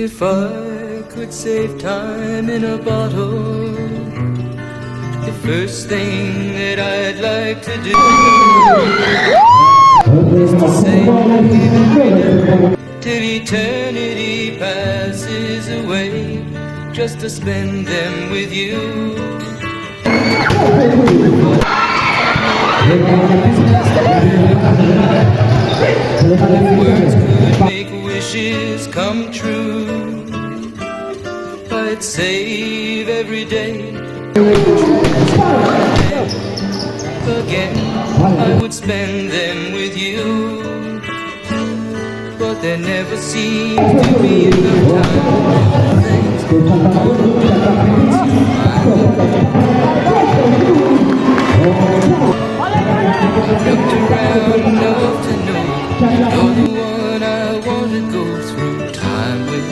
If I could save time in a bottle, the first thing that I'd like to do is to save it till eternity passes away, just to spend them with you. If words could make wishes come true, I'd save every day. Again, I would spend them with you, but there never seems to be enough time. Things looked around enough to know you're the one I want to go through time with.